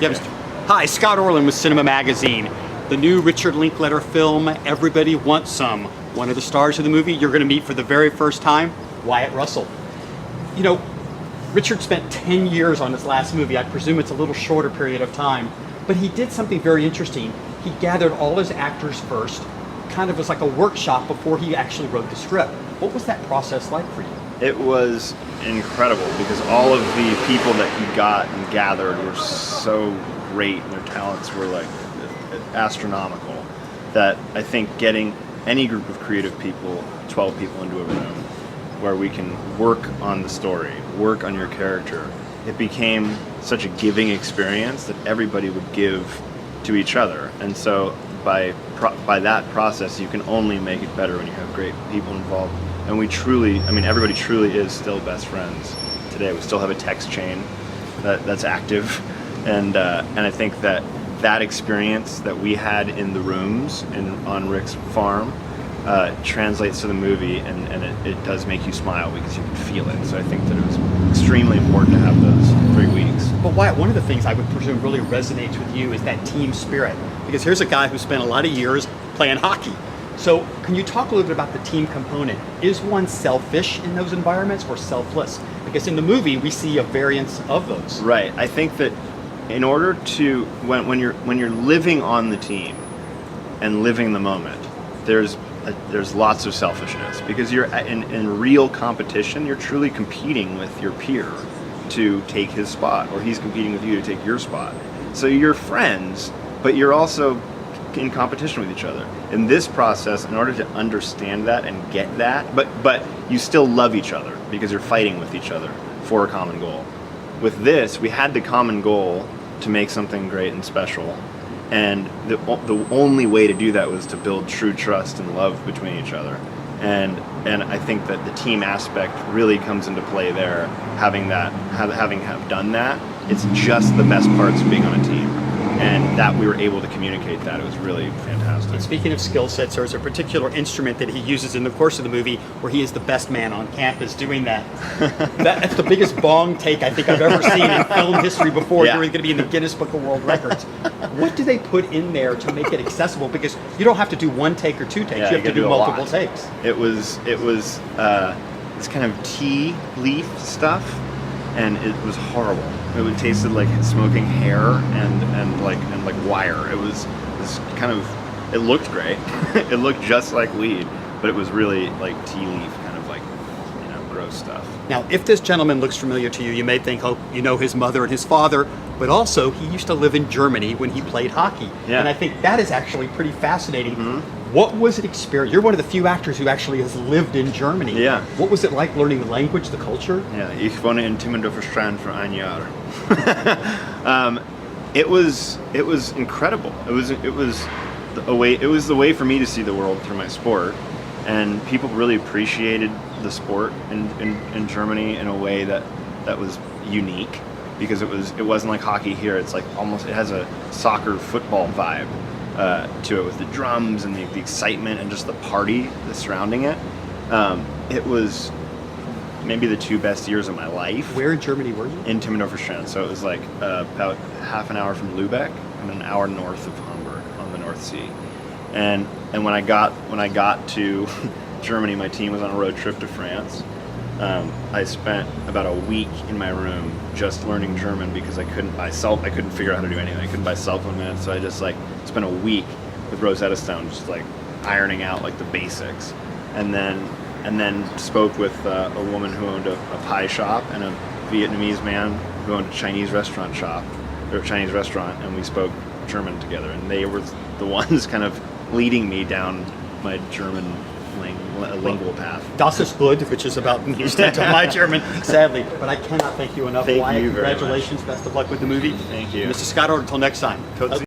Yeah, hi, Scott Orlin with CINEMA-Magazin. The new Richard-Linklater film, Everybody Wants Some. One of the stars of the movie you're going to meet for the very first time, Wyatt Russell. You know, Richard spent 10 years on his last movie. I presume it's a little shorter period of time, but he did something very interesting. He gathered all his actors first, kind of as like a workshop before he actually wrote the script. What was that process like for you? It was incredible because all of the people that he got and gathered were so great and their talents were like astronomical that I think getting any group of creative people, 12 people into a room where we can work on the story, work on your character, it became such a giving experience that everybody would give to each other. And so by that process, you can only make it better when you have great people involved. And we truly, I mean, everybody truly is still best friends today. We still have a text chain that's active. And I think that experience that we had in the rooms on Rick's farm translates to the movie, and it does make you smile because you can feel it. So I think that it was extremely important to have those 3 weeks. But Wyatt, one of the things I would presume really resonates with you is that team spirit. Because here's a guy who spent a lot of years playing hockey. So can you talk a little bit about the team component? Is one selfish in those environments or selfless? Because in the movie we see a variance of those. Right. I think that in order to when you're living on the team and living the moment, there's lots of selfishness because you're in real competition. You're truly competing with your peer to take his spot, or he's competing with you to take your spot. So you're friends, but you're also in competition with each other. In this process, in order to understand that and get that, but you still love each other because you're fighting with each other for a common goal. With this, we had the common goal to make something great and special, and the only way to do that was to build true trust and love between each other. And I think that the team aspect really comes into play there. Having done that, it's just the best parts of being on a team. And that we were able to communicate that. It was really fantastic. And speaking of skill sets, there's a particular instrument that he uses in the course of the movie where he is the best man on campus doing that. That's the biggest Bong take I think I've ever seen in film history before. Yeah. You're going to be in the Guinness Book of World Records. What do they put in there to make it accessible? Because you don't have to do one take or two takes. Yeah, you have to do multiple takes. It was this kind of tea leaf stuff, and it was horrible. It tasted like smoking hair and like wire. It was kind of, it looked great. It looked just like weed, but it was really like tea leaf, kind of like, you know, gross stuff. Now, if this gentleman looks familiar to you, you may think, oh, you know his mother and his father, but also he used to live in Germany when he played hockey. Yeah. And I think that is actually pretty fascinating. Mm-hmm. What was it experience? You're one of the few actors who actually has lived in Germany. Yeah. What was it like learning the language, the culture? Yeah, ich wohne in Timmendorfer Strand for ein Jahr. It was incredible. It was the way for me to see the world through my sport, and people really appreciated the sport in Germany in a way that was unique, because it wasn't like hockey here. It's like almost, it has a soccer football vibe to it, with the drums and the excitement and just the party that's surrounding it. It was maybe the 2 best years of my life. Where in Germany were you? In Timmendorfer Strand. So it was like about half an hour from Lübeck and an hour north of Hamburg on the North Sea. And when I got to Germany, my team was on a road trip to France. I spent about a week in my room just learning German because I couldn't figure out how to do anything. I couldn't buy cell phone minutes, so I just like spent a week with Rosetta Stone, just like ironing out like the basics, and then spoke with a woman who owned a pie shop and a Vietnamese man who owned a Chinese restaurant, and we spoke German together, and they were the ones kind of leading me down my German lingual path. Das ist gut, which is about the extent of my German, sadly. But I cannot thank you enough. Thank Wyatt, you very congratulations. much. Best of luck with the movie. Thank you. Mr. Scott, until next time.